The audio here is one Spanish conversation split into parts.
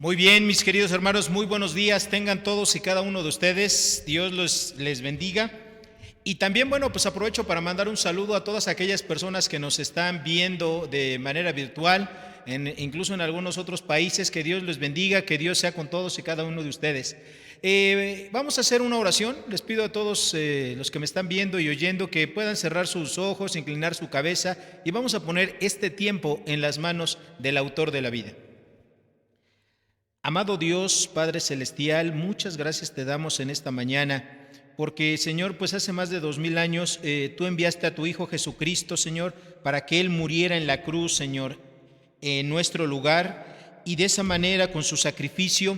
Muy bien, mis queridos hermanos, muy buenos días tengan todos y cada uno de ustedes. Dios les bendiga. Y también, pues aprovecho para mandar un saludo a todas aquellas personas que nos están viendo de manera virtual, incluso en algunos otros países. Que Dios les bendiga, que Dios sea con todos y cada uno de ustedes. Vamos a hacer una oración. Les pido a todos los que me están viendo y oyendo que puedan cerrar sus ojos, inclinar su cabeza, y vamos a poner este tiempo en las manos del autor de la vida. Amado Dios, Padre Celestial, muchas gracias te damos en esta mañana, porque, Señor, pues hace más de 2000 años tú enviaste a tu Hijo Jesucristo, Señor, para que Él muriera en la cruz, Señor, en nuestro lugar, y de esa manera, con su sacrificio,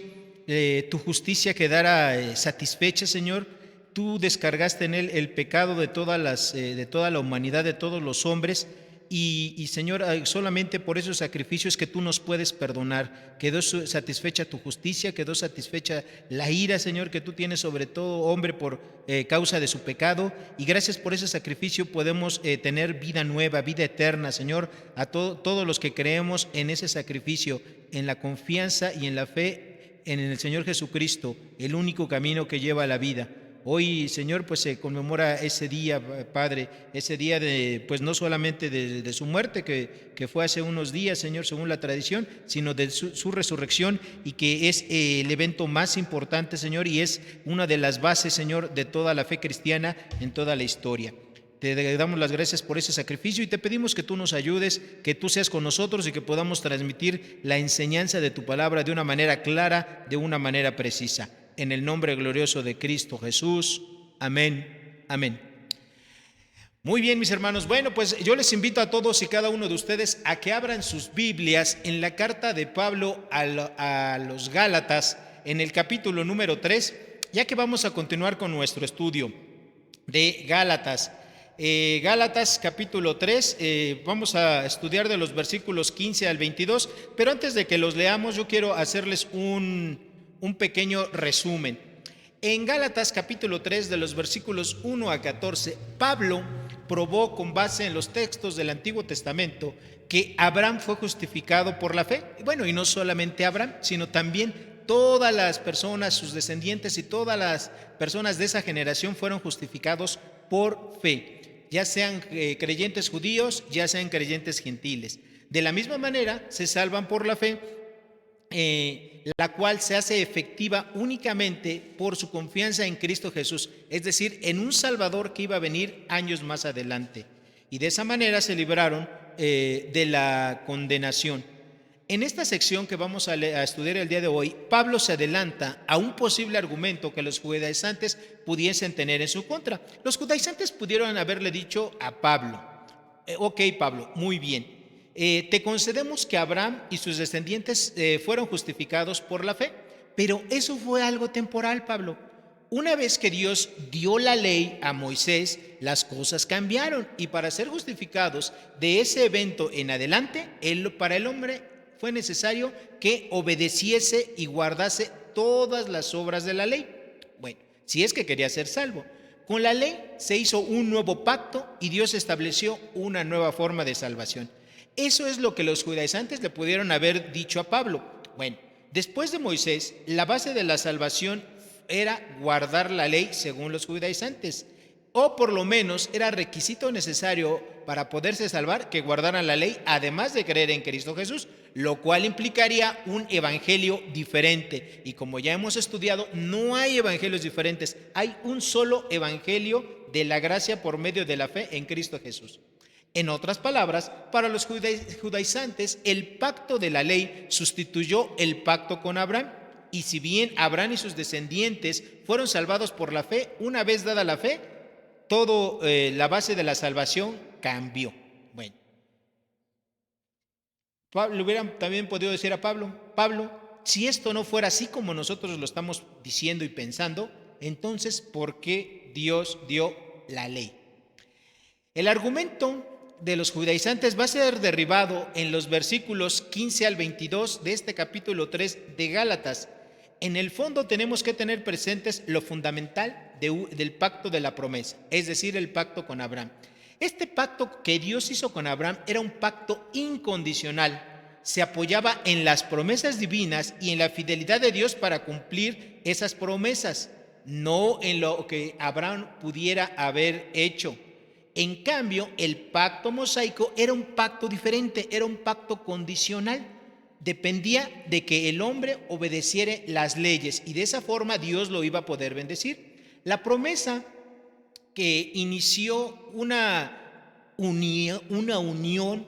tu justicia quedara satisfecha, Señor. Tú descargaste en Él el pecado de toda la humanidad, de todos los hombres. Y Señor, solamente por esos sacrificios que tú nos puedes perdonar. Quedó satisfecha tu justicia, quedó satisfecha la ira, Señor, que tú tienes sobre todo hombre por causa de su pecado. Y gracias por ese sacrificio podemos tener vida nueva, vida eterna, Señor. A todos los que creemos en ese sacrificio, en la confianza y en la fe en el Señor Jesucristo, el único camino que lleva a la vida. Hoy, Señor, pues se conmemora ese día, Padre, ese día de, pues no solamente de su muerte, que fue hace unos días, Señor, según la tradición, sino de su resurrección, y que es el evento más importante, Señor, y es una de las bases, Señor, de toda la fe cristiana en toda la historia. Te damos las gracias por ese sacrificio y te pedimos que tú nos ayudes, que tú seas con nosotros y que podamos transmitir la enseñanza de tu palabra de una manera clara, de una manera precisa. En el nombre glorioso de Cristo Jesús. Amén. Amén. Muy bien, mis hermanos. Pues yo les invito a todos y cada uno de ustedes a que abran sus Biblias en la carta de Pablo a los Gálatas, en el capítulo número 3, ya que vamos a continuar con nuestro estudio de Gálatas. Gálatas capítulo 3, vamos a estudiar de los versículos 15 al 22, pero antes de que los leamos yo quiero hacerles un pequeño resumen. En Gálatas capítulo 3, de los versículos 1 a 14, Pablo probó con base en los textos del Antiguo Testamento que Abraham fue justificado por la fe. Y no solamente Abraham, sino también todas las personas, sus descendientes y todas las personas de esa generación fueron justificados por fe, ya sean creyentes judíos, ya sean creyentes gentiles. De la misma manera se salvan por la fe, la cual se hace efectiva únicamente por su confianza en Cristo Jesús, es decir, en un Salvador que iba a venir años más adelante. Y de esa manera se libraron de la condenación. En esta sección que vamos a estudiar el día de hoy, Pablo se adelanta a un posible argumento que los judaizantes pudiesen tener en su contra. Los judaizantes pudieron haberle dicho a Pablo: ok, Pablo, muy bien, te concedemos que Abraham y sus descendientes fueron justificados por la fe, pero eso fue algo temporal, Pablo. Una vez que Dios dio la ley a Moisés, las cosas cambiaron, y para ser justificados de ese evento en adelante, para el hombre fue necesario que obedeciese y guardase todas las obras de la ley. Si es que quería ser salvo. Con la ley se hizo un nuevo pacto y Dios estableció una nueva forma de salvación. Eso es lo que los judaizantes le pudieron haber dicho a Pablo. Después de Moisés, la base de la salvación era guardar la ley según los judaizantes, o por lo menos era requisito necesario para poderse salvar que guardaran la ley, además de creer en Cristo Jesús, lo cual implicaría un evangelio diferente. Y como ya hemos estudiado, no hay evangelios diferentes, hay un solo evangelio de la gracia por medio de la fe en Cristo Jesús. En otras palabras, para los judaizantes, el pacto de la ley sustituyó el pacto con Abraham. Y si bien Abraham y sus descendientes fueron salvados por la fe, una vez dada la fe, toda la base de la salvación cambió. Pablo hubieran también podido decir a Pablo, si esto no fuera así como nosotros lo estamos diciendo y pensando, entonces ¿por qué Dios dio la ley? El argumento de los judaizantes va a ser derribado en los versículos 15 al 22 de este capítulo 3 de Gálatas. En el fondo tenemos que tener presentes lo fundamental del pacto de la promesa, es decir, el pacto con Abraham. Este pacto que Dios hizo con Abraham era un pacto incondicional. se apoyaba en las promesas divinas y en la fidelidad de Dios para cumplir esas promesas, no en lo que Abraham pudiera haber hecho. En cambio, el pacto mosaico era un pacto diferente, era un pacto condicional. Dependía de que el hombre obedeciera las leyes y de esa forma Dios lo iba a poder bendecir. La promesa que inició una unión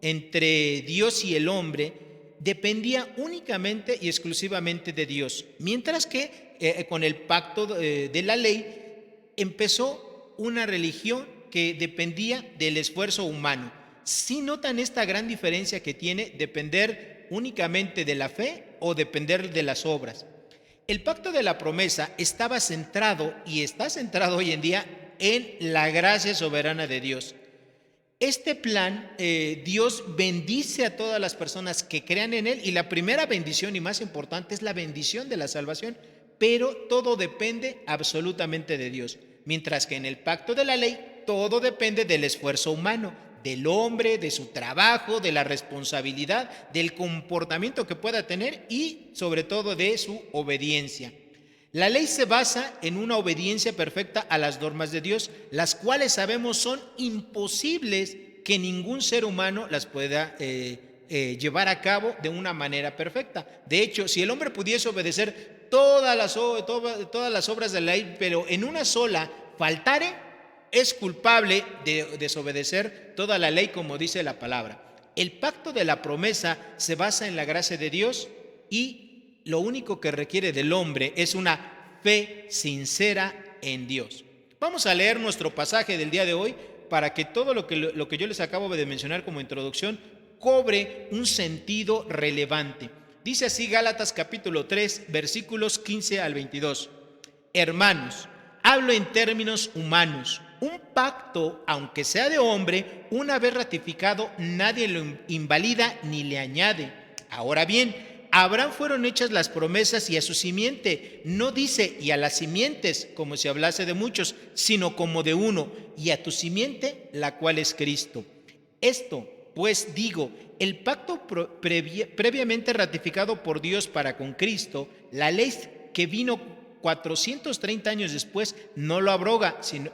entre Dios y el hombre dependía únicamente y exclusivamente de Dios, mientras que con el pacto de la ley empezó una religión que dependía del esfuerzo humano. ¿Sí notan esta gran diferencia que tiene depender únicamente de la fe o depender de las obras? El pacto de la promesa estaba centrado y está centrado hoy en día en la gracia soberana de Dios. Este plan, Dios bendice a todas las personas que crean en Él, y la primera bendición y más importante es la bendición de la salvación, pero todo depende absolutamente de Dios, mientras que en el pacto de la ley todo depende del esfuerzo humano, del hombre, de su trabajo, de la responsabilidad, del comportamiento que pueda tener y sobre todo de su obediencia. La ley se basa en una obediencia perfecta a las normas de Dios, las cuales sabemos son imposibles que ningún ser humano las pueda llevar a cabo de una manera perfecta. De hecho, si el hombre pudiese obedecer todas las obras de la ley, pero en una sola faltare, es culpable de desobedecer toda la ley, como dice la palabra. El pacto de la promesa se basa en la gracia de Dios y lo único que requiere del hombre es una fe sincera en Dios. Vamos a leer nuestro pasaje del día de hoy para que todo lo que yo les acabo de mencionar como introducción cobre un sentido relevante. Dice así Gálatas capítulo 3, versículos 15 al 22. Hermanos, hablo en términos humanos. Un pacto, aunque sea de hombre, una vez ratificado, nadie lo invalida ni le añade. Ahora bien, a Abraham fueron hechas las promesas y a su simiente. No dice y a las simientes, como si hablase de muchos, sino como de uno, y a tu simiente, la cual es Cristo. Esto, pues digo, el pacto previamente ratificado por Dios para con Cristo, la ley que vino 430 años después, no lo abroga, sino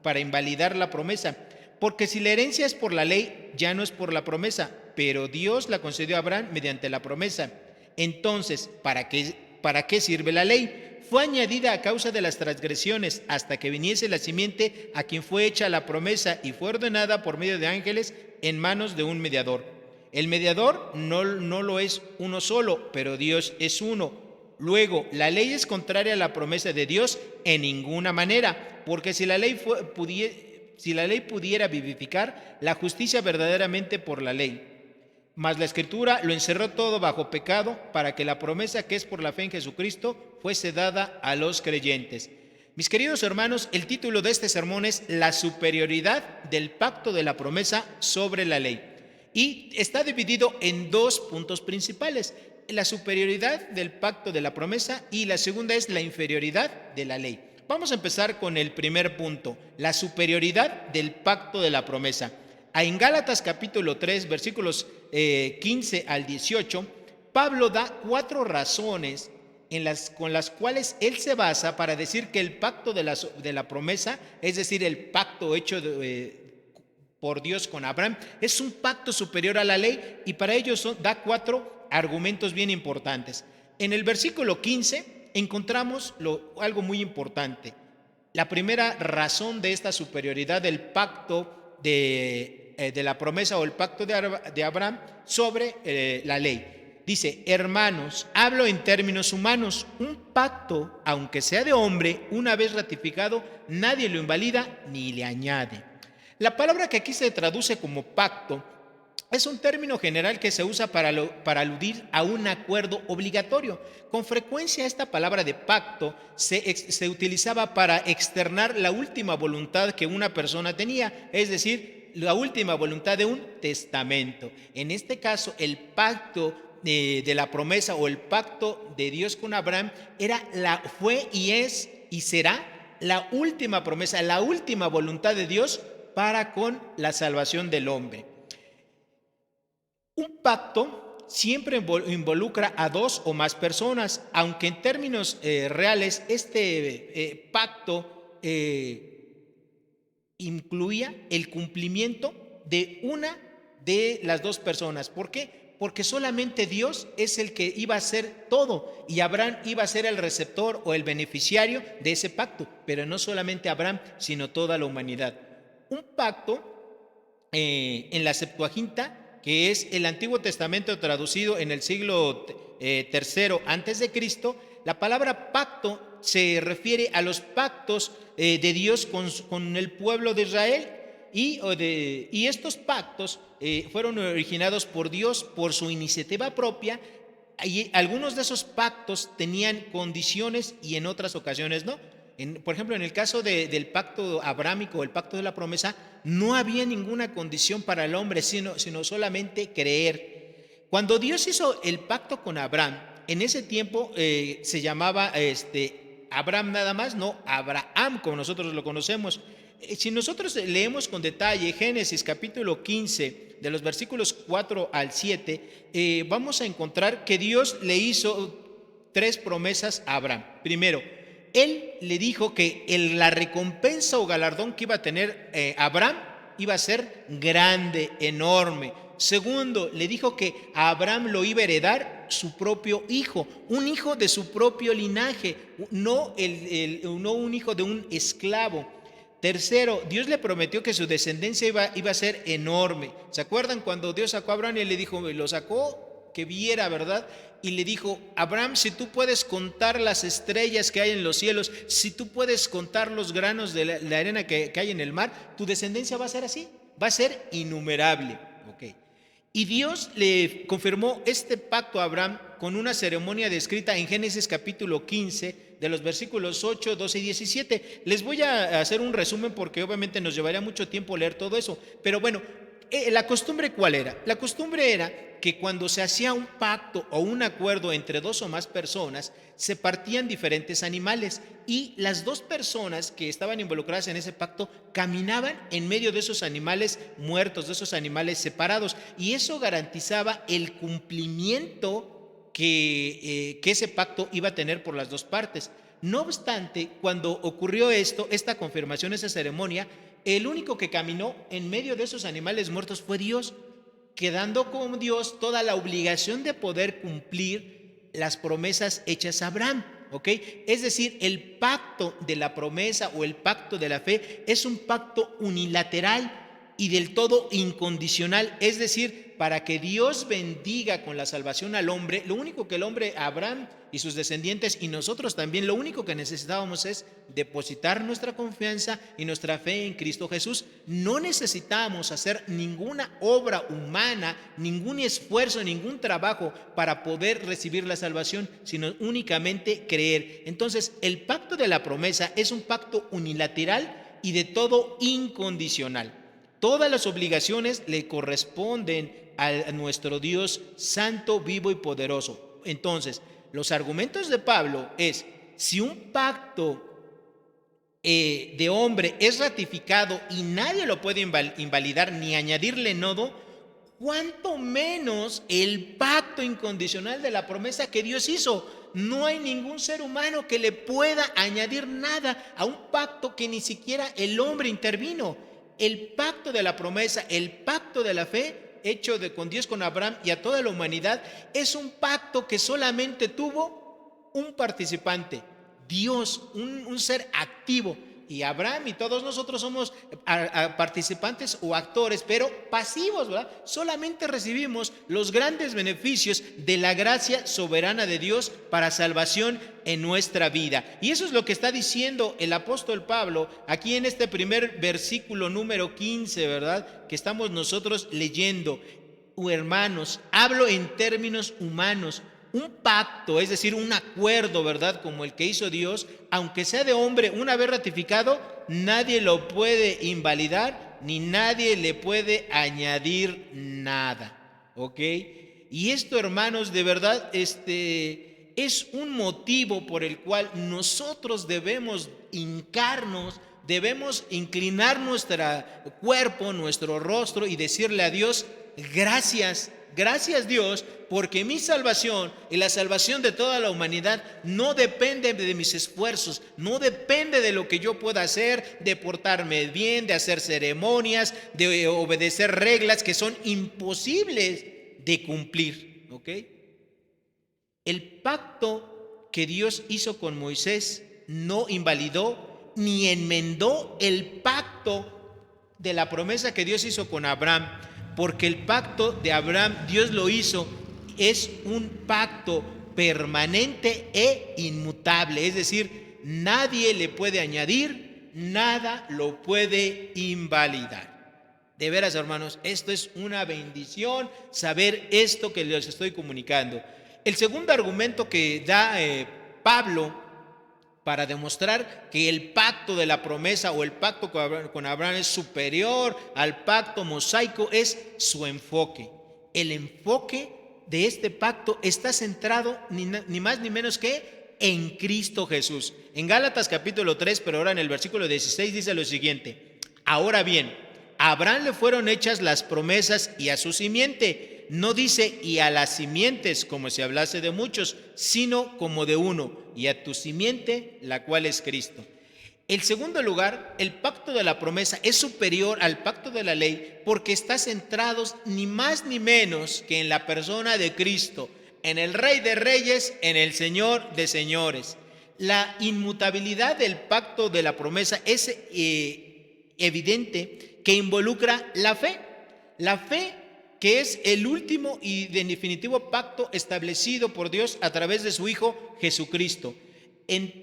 para invalidar la promesa. Porque si la herencia es por la ley, ya no es por la promesa, pero Dios la concedió a Abraham mediante la promesa. Entonces, ¿para qué sirve la ley? Fue añadida a causa de las transgresiones, hasta que viniese la simiente a quien fue hecha la promesa y fue ordenada por medio de ángeles en manos de un mediador. El mediador no lo es uno solo, pero Dios es uno. Luego, la ley es contraria a la promesa de Dios en ninguna manera, porque si la ley pudiera vivificar, la justicia verdaderamente por la ley. Mas la Escritura lo encerró todo bajo pecado, para que la promesa que es por la fe en Jesucristo fuese dada a los creyentes. Mis queridos hermanos, el título de este sermón es La superioridad del pacto de la promesa sobre la ley. Y está dividido en dos puntos principales: la superioridad del pacto de la promesa y la segunda es la inferioridad de la ley. Vamos a empezar con el primer punto, la superioridad del pacto de la promesa. En Gálatas capítulo 3, versículos 15 al 18, Pablo da 4 razones con las cuales él se basa para decir que el pacto de la promesa, es decir, el pacto hecho por Dios con Abraham, es un pacto superior a la ley, y para ello da 4 argumentos bien importantes. En el versículo 15 encontramos algo muy importante. La primera razón de esta superioridad del pacto de la promesa o el pacto de Abraham sobre la ley. Dice: hermanos, hablo en términos humanos. Un pacto, aunque sea de hombre, una vez ratificado, nadie lo invalida ni le añade. La palabra que aquí se traduce como pacto es un término general que se usa para aludir a un acuerdo obligatorio. Con frecuencia esta palabra de pacto se utilizaba para externar la última voluntad que una persona tenía, es decir, la última voluntad de un testamento. En este caso, el pacto de la promesa o el pacto de Dios con Abraham fue y es y será la última promesa, la última voluntad de Dios para con la salvación del hombre. Un pacto siempre involucra a dos o más personas, aunque en términos reales este pacto incluía el cumplimiento de una de las dos personas. ¿Por qué? Porque solamente Dios es el que iba a hacer todo y Abraham iba a ser el receptor o el beneficiario de ese pacto, pero no solamente Abraham, sino toda la humanidad. Un pacto en la Septuaginta, que es el Antiguo Testamento traducido en el siglo III antes de Cristo, la palabra pacto se refiere a los pactos de Dios con el pueblo de Israel, y estos pactos fueron originados por Dios por su iniciativa propia, y algunos de esos pactos tenían condiciones y en otras ocasiones no. Por ejemplo, en el caso del pacto abrámico, el pacto de la promesa, no había ninguna condición para el hombre, sino solamente creer. Cuando Dios hizo el pacto con Abraham, en ese tiempo se llamaba Abraham nada más, no Abraham como nosotros lo conocemos. Si nosotros leemos con detalle Génesis capítulo 15, de los versículos 4 al 7, vamos a encontrar que Dios le hizo 3 promesas a Abraham. Primero, Él le dijo que la recompensa o galardón que iba a tener Abraham iba a ser grande, enorme. Segundo, le dijo que a Abraham lo iba a heredar su propio hijo, un hijo de su propio linaje, no un hijo de un esclavo. Tercero, Dios le prometió que su descendencia iba a ser enorme. ¿Se acuerdan cuando Dios sacó a Abraham y le dijo, lo sacó que viera, ¿verdad? Y le dijo, Abraham, si tú puedes contar las estrellas que hay en los cielos, si tú puedes contar los granos de la arena que hay en el mar, tu descendencia va a ser así, va a ser innumerable. Okay. Y Dios le confirmó este pacto a Abraham con una ceremonia descrita en Génesis capítulo 15, de los versículos 8, 12 y 17. Les voy a hacer un resumen porque obviamente nos llevaría mucho tiempo leer todo eso. Pero bueno, ¿la costumbre cuál era? La costumbre era que cuando se hacía un pacto o un acuerdo entre dos o más personas, se partían diferentes animales y las dos personas que estaban involucradas en ese pacto caminaban en medio de esos animales muertos, de esos animales separados, y eso garantizaba el cumplimiento que ese pacto iba a tener por las dos partes. No obstante, cuando ocurrió esta confirmación, esa ceremonia, el único que caminó en medio de esos animales muertos fue Dios, quedando con Dios toda la obligación de poder cumplir las promesas hechas a Abraham. ¿Ok? Es decir, el pacto de la promesa o el pacto de la fe es un pacto unilateral y del todo incondicional. Es decir, para que Dios bendiga con la salvación al hombre, lo único que el hombre, Abraham y sus descendientes y nosotros también, lo único que necesitábamos es depositar nuestra confianza y nuestra fe en Cristo Jesús. No necesitamos hacer ninguna obra humana, ningún esfuerzo, ningún trabajo para poder recibir la salvación, sino únicamente creer. Entonces, el pacto de la promesa es un pacto unilateral y de todo incondicional. Todas las obligaciones le corresponden a nuestro Dios santo, vivo y poderoso. Entonces, los argumentos de Pablo es, si un pacto de hombre es ratificado y nadie lo puede invalidar ni añadirle nodo, cuánto menos el pacto incondicional de la promesa que Dios hizo. No hay ningún ser humano que le pueda añadir nada a un pacto que ni siquiera el hombre intervino. El pacto de la promesa, el pacto de la fe, hecho con Dios, con Abraham y a toda la humanidad, es un pacto que solamente tuvo un participante, Dios, un ser activo. Y Abraham y todos nosotros somos participantes o actores, pero pasivos, ¿verdad? Solamente recibimos los grandes beneficios de la gracia soberana de Dios para salvación en nuestra vida. Y eso es lo que está diciendo el apóstol Pablo aquí en este primer versículo número 15, ¿verdad? Que estamos nosotros leyendo. Hermanos, hablo en términos humanos. Un pacto, es decir, un acuerdo, ¿verdad? Como el que hizo Dios, aunque sea de hombre, una vez ratificado, nadie lo puede invalidar, ni nadie le puede añadir nada, ¿ok? Y esto, hermanos, de verdad, es un motivo por el cual nosotros debemos hincarnos, debemos inclinar nuestro cuerpo, nuestro rostro y decirle a Dios, gracias, Gracias Dios, porque mi salvación y la salvación de toda la humanidad no depende de mis esfuerzos, no depende de lo que yo pueda hacer, de portarme bien, de hacer ceremonias, de obedecer reglas que son imposibles de cumplir, ¿ok? El pacto que Dios hizo con Moisés no invalidó ni enmendó el pacto de la promesa que Dios hizo con Abraham, porque el pacto de Abraham Dios lo hizo, es un pacto permanente e inmutable, es decir, nadie le puede añadir, nada lo puede invalidar. De veras, hermanos, esto es una bendición, saber esto que les estoy comunicando. El segundo argumento que da Pablo para demostrar que el pacto de la promesa o el pacto con Abraham es superior al pacto mosaico es su enfoque. El enfoque de este pacto está centrado ni más ni menos que en Cristo Jesús. En Gálatas capítulo 3, pero ahora en el versículo 16 dice lo siguiente: ahora bien, a Abraham le fueron hechas las promesas y a su simiente. No dice y a las simientes como si hablase de muchos, sino como de uno, y a tu simiente, la cual es Cristo. En segundo lugar, el pacto de la promesa es superior al pacto de la ley porque está centrado ni más ni menos que en la persona de Cristo, en el Rey de Reyes, en el Señor de Señores. La inmutabilidad del pacto de la promesa es evidente que involucra la fe. La fe que es el último y definitivo pacto establecido por Dios a través de su Hijo Jesucristo.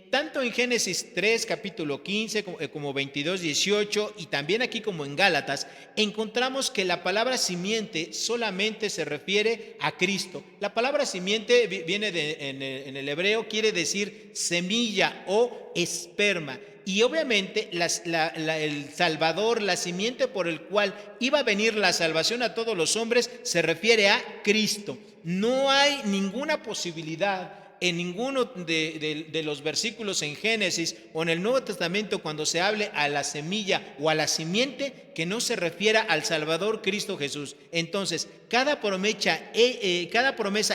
Tanto en Génesis 3, capítulo 15, como 22, 18, y también aquí como en Gálatas, encontramos que la palabra simiente solamente se refiere a Cristo. La palabra simiente viene en el hebreo, quiere decir semilla o esperma. Y obviamente el Salvador, la simiente por el cual iba a venir la salvación a todos los hombres, se refiere a Cristo. No hay ninguna posibilidad en ninguno de los versículos en Génesis o en el Nuevo Testamento cuando se hable a la semilla o a la simiente que no se refiera al Salvador Cristo Jesús. Entonces, cada promesa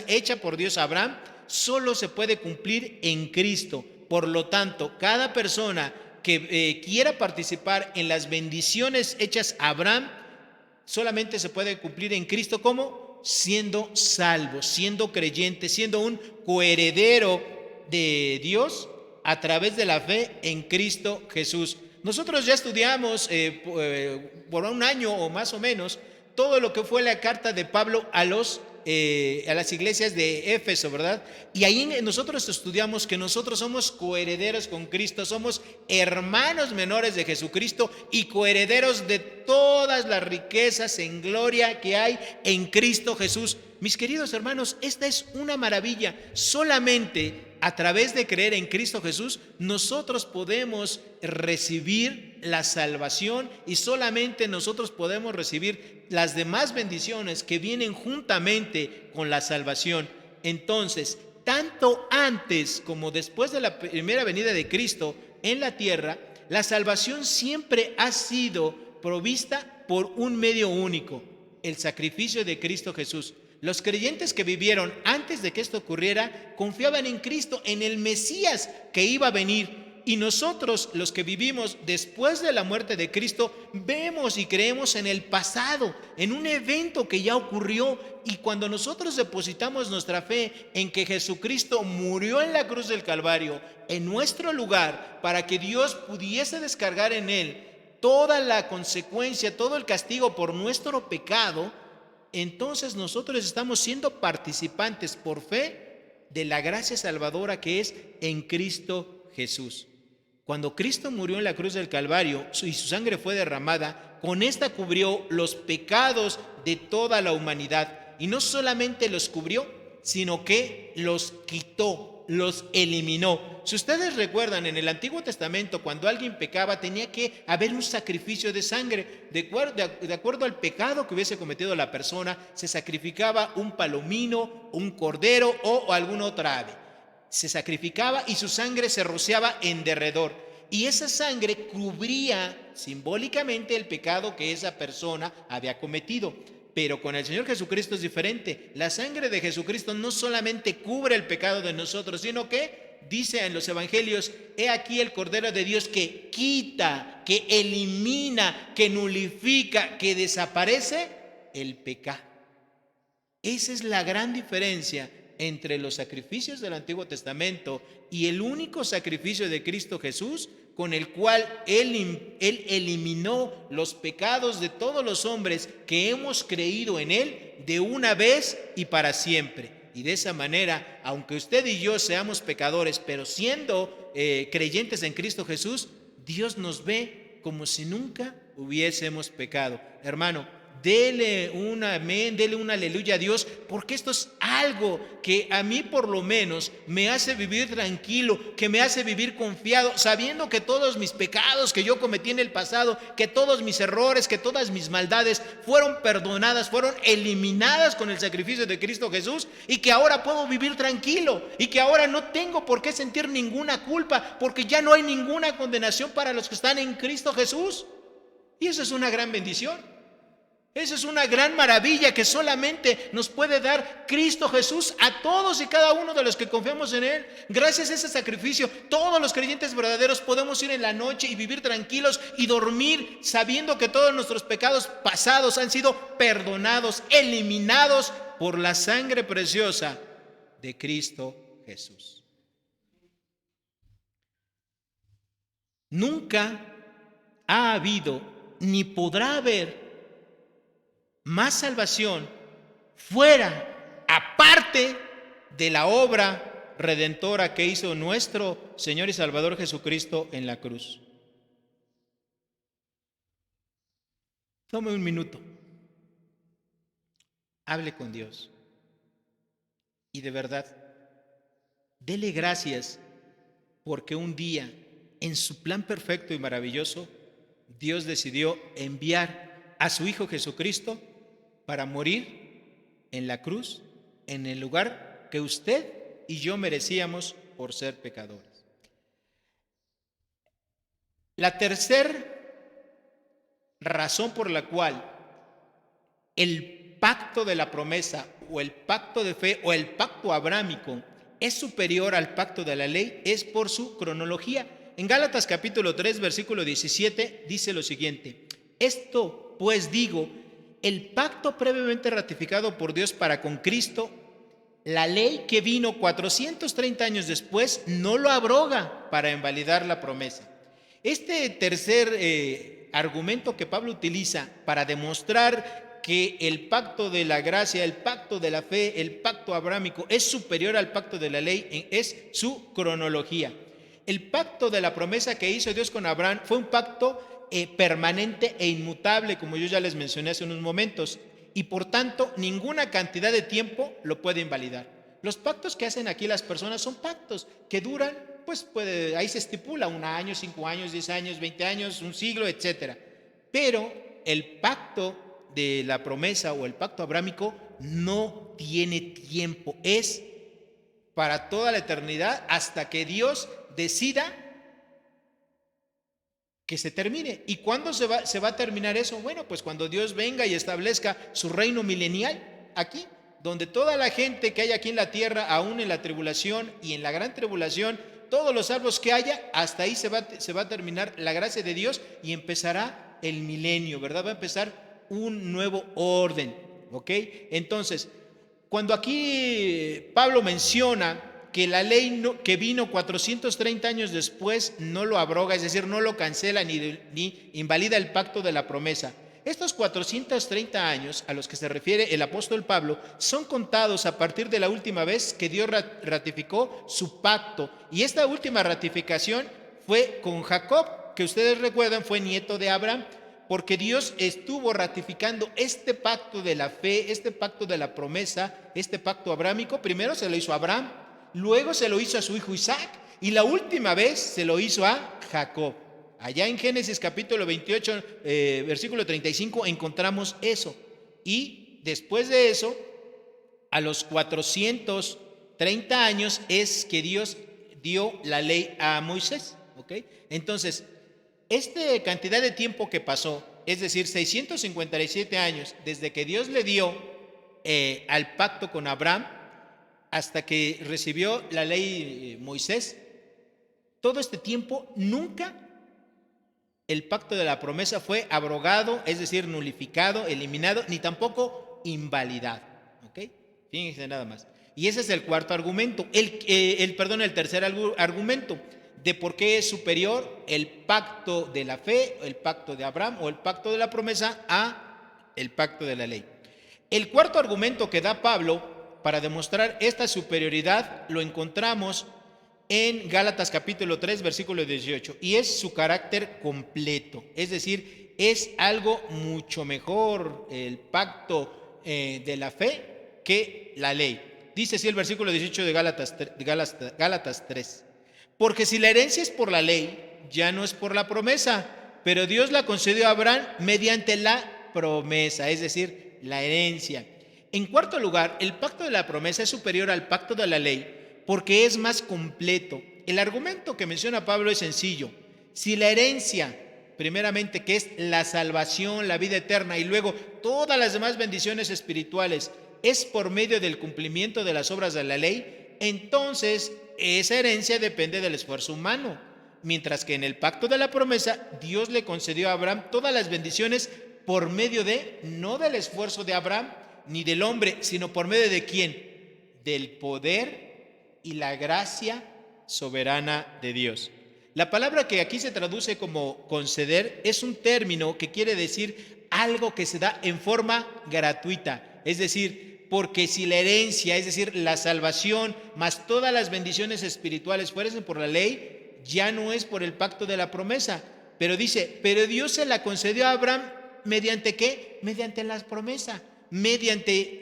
hecha por Dios a Abraham solo se puede cumplir en Cristo. Por lo tanto, cada persona que quiera participar en las bendiciones hechas a Abraham solamente se puede cumplir en Cristo. ¿Cómo? Siendo salvo, siendo creyente, siendo un coheredero de Dios a través de la fe en Cristo Jesús. Nosotros ya estudiamos por un año o más o menos todo lo que fue la carta de Pablo a las iglesias de Éfeso, ¿verdad? Y ahí nosotros estudiamos que nosotros somos coherederos con Cristo, somos hermanos menores de Jesucristo y coherederos de todas las riquezas en gloria que hay en Cristo Jesús. Mis queridos hermanos, esta es una maravilla. Solamente a través de creer en Cristo Jesús nosotros podemos recibir la salvación y solamente nosotros podemos recibir las demás bendiciones que vienen juntamente con la salvación. Entonces, tanto antes como después de la primera venida de Cristo en la tierra, la salvación siempre ha sido provista por un medio único, el sacrificio de Cristo Jesús. Los creyentes que vivieron antes de que esto ocurriera confiaban en Cristo, en el Mesías que iba a venir. Y nosotros, los que vivimos después de la muerte de Cristo, vemos y creemos en el pasado, en un evento que ya ocurrió. Y cuando nosotros depositamos nuestra fe en que Jesucristo murió en la cruz del Calvario, en nuestro lugar, para que Dios pudiese descargar en él toda la consecuencia, todo el castigo por nuestro pecado, entonces nosotros estamos siendo participantes por fe de la gracia salvadora que es en Cristo Jesús. Cuando Cristo murió en la cruz del Calvario y su sangre fue derramada, con esta cubrió los pecados de toda la humanidad. Y no solamente los cubrió, sino que los quitó, los eliminó. Si ustedes recuerdan, en el Antiguo Testamento, cuando alguien pecaba, tenía que haber un sacrificio de sangre. De acuerdo al pecado que hubiese cometido la persona, se sacrificaba un palomino, un cordero o alguna otra ave. Se sacrificaba y su sangre se rociaba en derredor. Y esa sangre cubría simbólicamente el pecado que esa persona había cometido. Pero con el Señor Jesucristo es diferente. La sangre de Jesucristo no solamente cubre el pecado de nosotros, sino que dice en los evangelios: he aquí el Cordero de Dios que quita, que elimina, que nulifica, que desaparece el pecado. Esa es la gran diferencia entre los sacrificios del Antiguo Testamento y el único sacrificio de Cristo Jesús, con el cual Él eliminó los pecados de todos los hombres que hemos creído en Él de una vez y para siempre. Y de esa manera, aunque usted y yo seamos pecadores, pero siendo creyentes en Cristo Jesús, Dios nos ve como si nunca hubiésemos pecado. Hermano, dele un amén, dele un aleluya a Dios, porque esto es algo que a mí por lo menos me hace vivir tranquilo, que me hace vivir confiado, sabiendo que todos mis pecados que yo cometí en el pasado, que todos mis errores, que todas mis maldades fueron perdonadas, fueron eliminadas con el sacrificio de Cristo Jesús, y que ahora puedo vivir tranquilo, y que ahora no tengo por qué sentir ninguna culpa, porque ya no hay ninguna condenación para los que están en Cristo Jesús. Y eso es una gran bendición. Esa es una gran maravilla que solamente nos puede dar Cristo Jesús a todos y cada uno de los que confiamos en Él. Gracias a ese sacrificio, todos los creyentes verdaderos podemos ir en la noche y vivir tranquilos y dormir sabiendo que todos nuestros pecados pasados han sido perdonados, eliminados por la sangre preciosa de Cristo Jesús. Nunca ha habido ni podrá haber más salvación fuera, aparte de la obra redentora que hizo nuestro Señor y Salvador Jesucristo en la cruz. Tome un minuto, hable con Dios y de verdad, dele gracias porque un día, en su plan perfecto y maravilloso, Dios decidió enviar a su Hijo Jesucristo para morir en la cruz, en el lugar que usted y yo merecíamos por ser pecadores. La tercera razón por la cual el pacto de la promesa o el pacto de fe o el pacto abrámico es superior al pacto de la ley es por su cronología. En Gálatas capítulo 3, versículo 17 dice lo siguiente: esto pues digo, el pacto previamente ratificado por Dios para con Cristo, la ley que vino 430 años después, no lo abroga para invalidar la promesa. Este tercer argumento que Pablo utiliza para demostrar que el pacto de la gracia, el pacto de la fe, el pacto abrámico es superior al pacto de la ley es su cronología. El pacto de la promesa que hizo Dios con Abraham fue un pacto permanente e inmutable, como yo ya les mencioné hace unos momentos, y por tanto ninguna cantidad de tiempo lo puede invalidar. Los pactos que hacen aquí las personas son pactos que duran, pues ahí se estipula 1 año, 5 años, 10 años, 20 años, un siglo, etcétera. Pero el pacto de la promesa o el pacto abrámico no tiene tiempo, es para toda la eternidad hasta que Dios decida que se termine. ¿Y cuándo se va a terminar eso? Bueno, pues cuando Dios venga y establezca su reino milenial aquí, donde toda la gente que hay aquí en la tierra, aún en la tribulación y en la gran tribulación, todos los salvos que haya, hasta ahí se va a terminar la gracia de Dios y empezará el milenio, ¿verdad? Va a empezar un nuevo orden, ¿ok? Entonces, cuando aquí Pablo menciona que la ley que vino 430 años después no lo abroga, es decir, no lo cancela ni invalida el pacto de la promesa. Estos 430 años a los que se refiere el apóstol Pablo son contados a partir de la última vez que Dios ratificó su pacto. Y esta última ratificación fue con Jacob, que ustedes recuerdan fue nieto de Abraham, porque Dios estuvo ratificando este pacto de la fe, este pacto de la promesa, este pacto abrámico. Primero se lo hizo a Abraham, luego se lo hizo a su hijo Isaac y la última vez se lo hizo a Jacob. Allá en Génesis capítulo 28, versículo 35 encontramos eso. Y después de eso, a los 430 años es que Dios dio la ley a Moisés, ¿ok? Entonces, esta cantidad de tiempo que pasó es decir, 657 años desde que Dios le dio al pacto con Abraham hasta que recibió la ley Moisés, todo este tiempo nunca el pacto de la promesa fue abrogado, es decir, nulificado, eliminado, ni tampoco invalidado. ¿Ok? Fíjense nada más. Y ese es el cuarto argumento. El tercer argumento de por qué es superior el pacto de la fe, el pacto de Abraham o el pacto de la promesa a el pacto de la ley. El cuarto argumento que da Pablo para demostrar esta superioridad lo encontramos en Gálatas capítulo 3, versículo 18, y es su carácter completo, es decir, es algo mucho mejor el pacto de la fe que la ley. Dice así el versículo 18 de Gálatas 3, porque si la herencia es por la ley, ya no es por la promesa, pero Dios la concedió a Abraham mediante la promesa, es decir, la herencia. En cuarto lugar, el pacto de la promesa es superior al pacto de la ley porque es más completo. El argumento que menciona Pablo es sencillo. Si la herencia, primeramente, que es la salvación, la vida eterna, y luego todas las demás bendiciones espirituales, es por medio del cumplimiento de las obras de la ley, entonces esa herencia depende del esfuerzo humano. Mientras que en el pacto de la promesa, Dios le concedió a Abraham todas las bendiciones por medio de, no del esfuerzo de Abraham, ni del hombre, sino por medio de ¿quién? Del poder y la gracia soberana de Dios. La palabra que aquí se traduce como conceder es un término que quiere decir algo que se da en forma gratuita, es decir, porque si la herencia, es decir, la salvación, más todas las bendiciones espirituales fuesen por la ley, ya no es por el pacto de la promesa. Pero dice, pero Dios se la concedió a Abraham mediante ¿qué? Mediante la promesa, mediante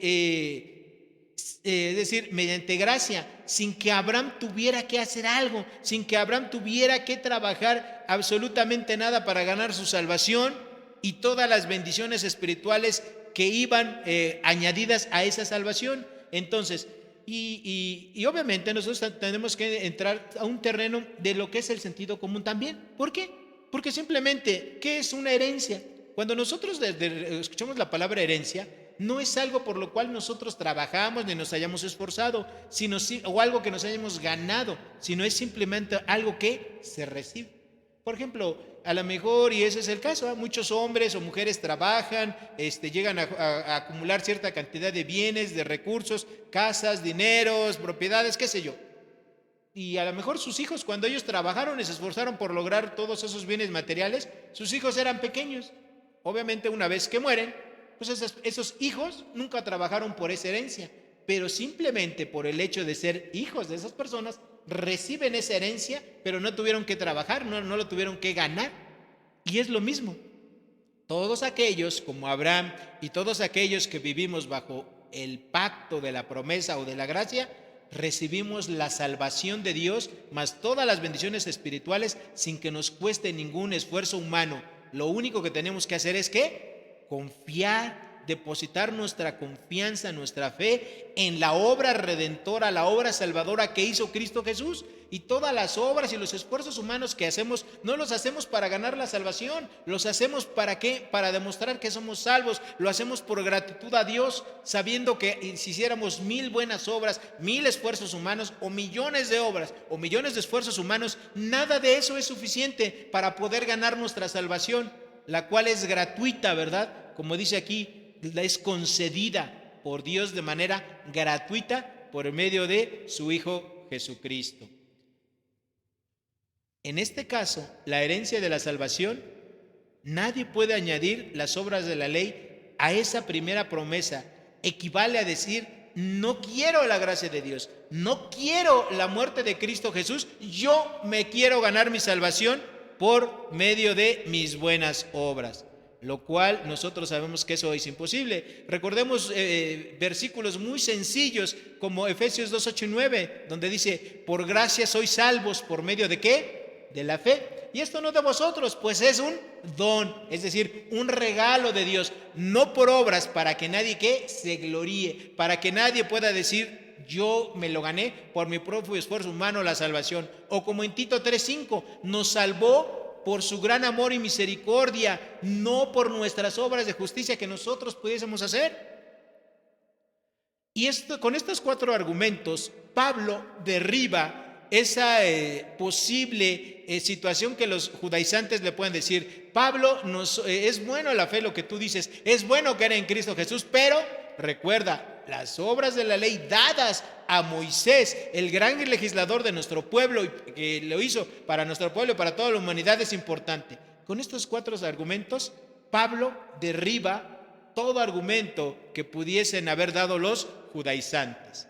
es decir, mediante gracia, sin que Abraham tuviera que hacer algo, sin que Abraham tuviera que trabajar absolutamente nada para ganar su salvación y todas las bendiciones espirituales que iban añadidas a esa salvación. Entonces, y obviamente nosotros tenemos que entrar a un terreno de lo que es el sentido común también. ¿Por qué? Porque simplemente, ¿qué es una herencia? Cuando nosotros escuchamos la palabra herencia, no es algo por lo cual nosotros trabajamos ni nos hayamos esforzado, o algo que nos hayamos ganado, sino es simplemente algo que se recibe. Por ejemplo, a lo mejor, y ese es el caso, muchos hombres o mujeres trabajan, llegan a acumular cierta cantidad de bienes, de recursos, casas, dineros, propiedades, qué sé yo. Y a lo mejor sus hijos, cuando ellos trabajaron y se esforzaron por lograr todos esos bienes materiales, sus hijos eran pequeños. Obviamente, una vez que mueren, pues esos hijos nunca trabajaron por esa herencia, pero simplemente por el hecho de ser hijos de esas personas, reciben esa herencia, pero no tuvieron que trabajar, no lo tuvieron que ganar. Y es lo mismo. Todos aquellos como Abraham y todos aquellos que vivimos bajo el pacto de la promesa o de la gracia, recibimos la salvación de Dios, más todas las bendiciones espirituales sin que nos cueste ningún esfuerzo humano. Lo único que tenemos que hacer es ¿qué? Confiar, depositar nuestra confianza, nuestra fe en la obra redentora, la obra salvadora que hizo Cristo Jesús. Y todas las obras y los esfuerzos humanos que hacemos, no los hacemos para ganar la salvación, los hacemos ¿para qué? Para demostrar que somos salvos, lo hacemos por gratitud a Dios, sabiendo que si hiciéramos 1000 buenas obras, 1000 esfuerzos humanos o millones de obras o millones de esfuerzos humanos, nada de eso es suficiente para poder ganar nuestra salvación, la cual es gratuita, ¿verdad? Como dice aquí, es concedida por Dios de manera gratuita por medio de su Hijo Jesucristo. En este caso, la herencia de la salvación, nadie puede añadir las obras de la ley a esa primera promesa. Equivale a decir, no quiero la gracia de Dios, no quiero la muerte de Cristo Jesús, yo me quiero ganar mi salvación por medio de mis buenas obras. Lo cual nosotros sabemos que eso es imposible. Recordemos versículos muy sencillos como Efesios 2, 8 y 9, donde dice, por gracia sois salvos, ¿por medio de qué? De la fe. Y esto no de vosotros, pues es un don, es decir, un regalo de Dios, no por obras, para que nadie ¿qué? Se gloríe, para que nadie pueda decir, yo me lo gané por mi propio esfuerzo humano la salvación. O como en Tito 3:5, nos salvó por su gran amor y misericordia, no por nuestras obras de justicia que nosotros pudiésemos hacer. Y con estos 4 argumentos, Pablo derriba esa posible situación que los judaizantes le pueden decir: Pablo, es bueno la fe, lo que tú dices, es bueno creer en Cristo Jesús, pero recuerda, las obras de la ley dadas a Moisés, el gran legislador de nuestro pueblo, y que lo hizo para nuestro pueblo y para toda la humanidad, es importante. Con estos 4 argumentos, Pablo derriba todo argumento que pudiesen haber dado los judaizantes.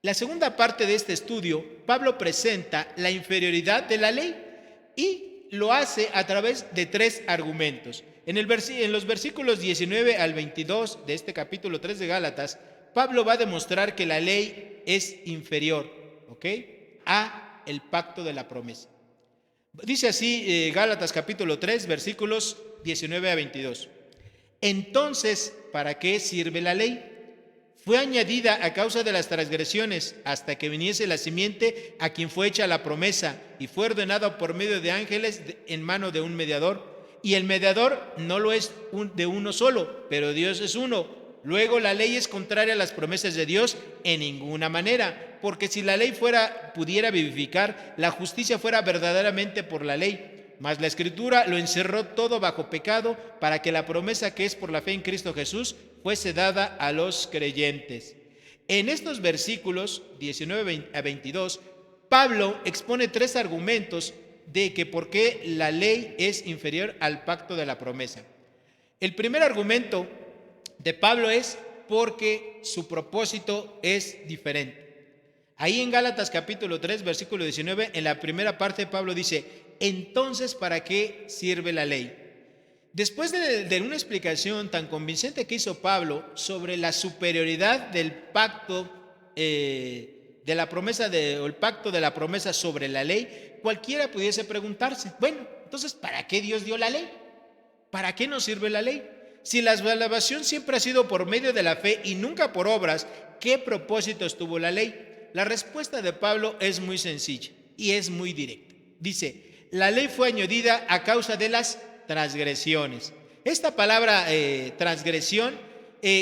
La segunda parte de este estudio, Pablo presenta la inferioridad de la ley y lo hace a través de 3 argumentos. En los versículos 19 al 22 de este capítulo 3 de Gálatas, Pablo va a demostrar que la ley es inferior, a el pacto de la promesa. Dice así Gálatas capítulo 3, versículos 19 a 22. Entonces, ¿para qué sirve la ley? Fue añadida a causa de las transgresiones, hasta que viniese la simiente a quien fue hecha la promesa, y fue ordenada por medio de ángeles en mano de un mediador. Y el mediador no lo es de uno solo, pero Dios es uno. Luego la ley es contraria a las promesas de Dios en ninguna manera, porque si la ley pudiera vivificar, la justicia fuera verdaderamente por la ley. Mas la Escritura lo encerró todo bajo pecado, para que la promesa que es por la fe en Cristo Jesús fuese dada a los creyentes. En estos versículos 19 a 22, Pablo expone 3 argumentos de que por qué la ley es inferior al pacto de la promesa. El primer argumento de Pablo es porque su propósito es diferente. Ahí en Gálatas capítulo 3, versículo 19, en la primera parte, Pablo dice: entonces, ¿para qué sirve la ley? Después de una explicación tan convincente que hizo Pablo sobre la superioridad del pacto de la promesa o el pacto de la promesa sobre la ley, cualquiera pudiese preguntarse: bueno, entonces, ¿para qué Dios dio la ley? ¿Para qué nos sirve la ley? Si la salvación siempre ha sido por medio de la fe y nunca por obras, ¿qué propósitos tuvo la ley? La respuesta de Pablo es muy sencilla y es muy directa. Dice: la ley fue añadida a causa de las transgresiones. Esta palabra transgresión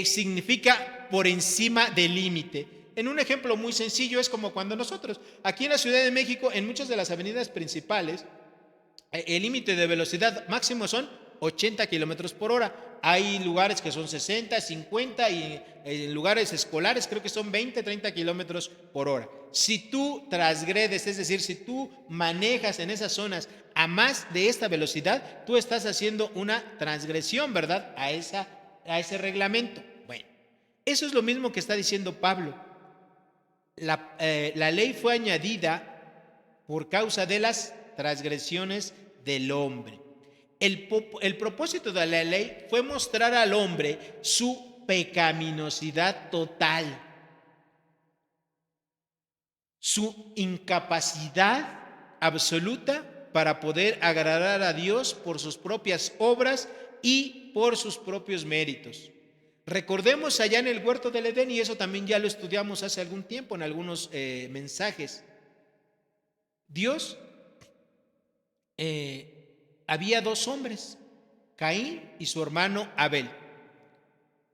significa por encima del límite. En un ejemplo muy sencillo, es como cuando nosotros, aquí en la Ciudad de México, en muchas de las avenidas principales, el límite de velocidad máximo son 80 kilómetros por hora. Hay lugares que son 60, 50 y en lugares escolares creo que son 20, 30 kilómetros por hora. Si tú transgredes, es decir, si tú manejas en esas zonas a más de esta velocidad, tú estás haciendo una transgresión, ¿verdad? A ese reglamento. Bueno, eso es lo mismo que está diciendo Pablo. La ley fue añadida por causa de las transgresiones del hombre. El propósito de la ley fue mostrar al hombre su pecaminosidad total, su incapacidad absoluta para poder agradar a Dios por sus propias obras y por sus propios méritos. Recordemos allá en el huerto del Edén, y eso también ya lo estudiamos hace algún tiempo en algunos mensajes. Dios había 2 hombres, Caín y su hermano Abel.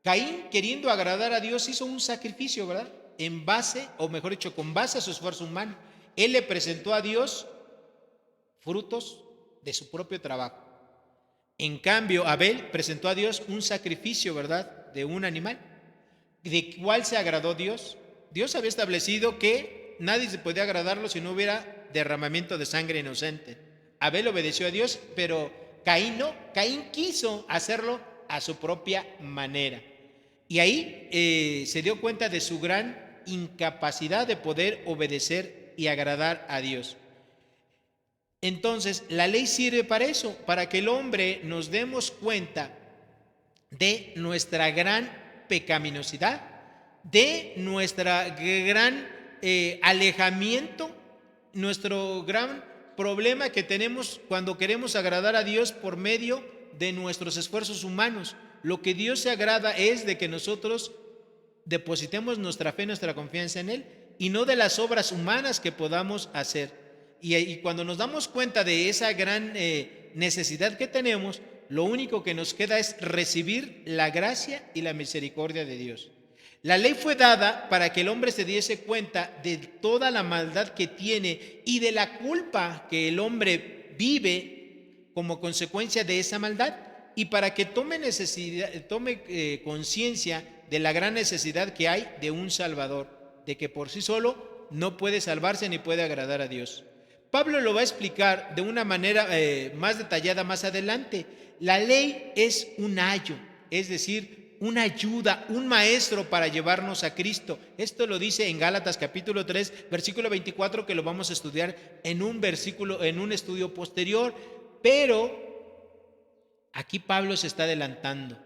Caín, queriendo agradar a Dios, hizo un sacrificio, ¿verdad? Con base a su esfuerzo humano. Él le presentó a Dios frutos de su propio trabajo. En cambio, Abel presentó a Dios un sacrificio, ¿verdad?, de un animal. ¿De cuál se agradó Dios? Dios había establecido que nadie se podía agradarlo si no hubiera derramamiento de sangre inocente. Abel obedeció a Dios, pero Caín no. Caín quiso hacerlo a su propia manera. Y ahí se dio cuenta de su gran incapacidad de poder obedecer y agradar a Dios. Entonces, la ley sirve para eso, para que el hombre nos demos cuenta de nuestra gran pecaminosidad, de nuestra gran alejamiento, nuestro gran problema que tenemos cuando queremos agradar a Dios por medio de nuestros esfuerzos humanos. Lo que Dios se agrada es de que nosotros depositemos nuestra fe, nuestra confianza en Él, y no de las obras humanas que podamos hacer. Y cuando nos damos cuenta de esa gran necesidad que tenemos, lo único que nos queda es recibir la gracia y la misericordia de Dios. La ley fue dada para que el hombre se diese cuenta de toda la maldad que tiene y de la culpa que el hombre vive como consecuencia de esa maldad, y para que tome conciencia de la gran necesidad que hay de un Salvador, de que por sí solo no puede salvarse ni puede agradar a Dios. Pablo lo va a explicar de una manera más detallada más adelante. La ley es un ayo, es decir, una ayuda, un maestro para llevarnos a Cristo. Esto lo dice en Gálatas capítulo 3, versículo 24, que lo vamos a estudiar en un estudio posterior. Pero aquí Pablo se está adelantando.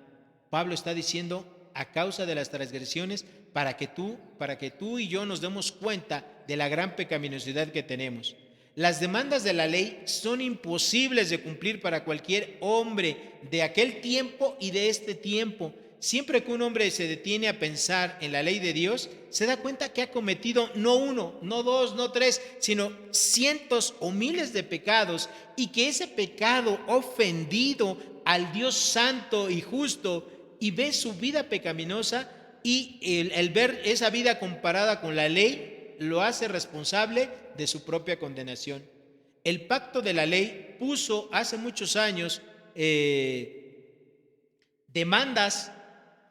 Pablo está diciendo, a causa de las transgresiones, para que tú y yo nos demos cuenta de la gran pecaminosidad que tenemos. Las demandas de la ley son imposibles de cumplir para cualquier hombre de aquel tiempo y de este tiempo. Siempre que un hombre se detiene a pensar en la ley de Dios, se da cuenta que ha cometido no uno, no dos, no tres, sino cientos o miles de pecados, y que ese pecado ha ofendido al Dios santo y justo, y ve su vida pecaminosa, y el ver esa vida comparada con la ley lo hace responsable de su propia condenación. El pacto de la ley puso hace muchos años demandas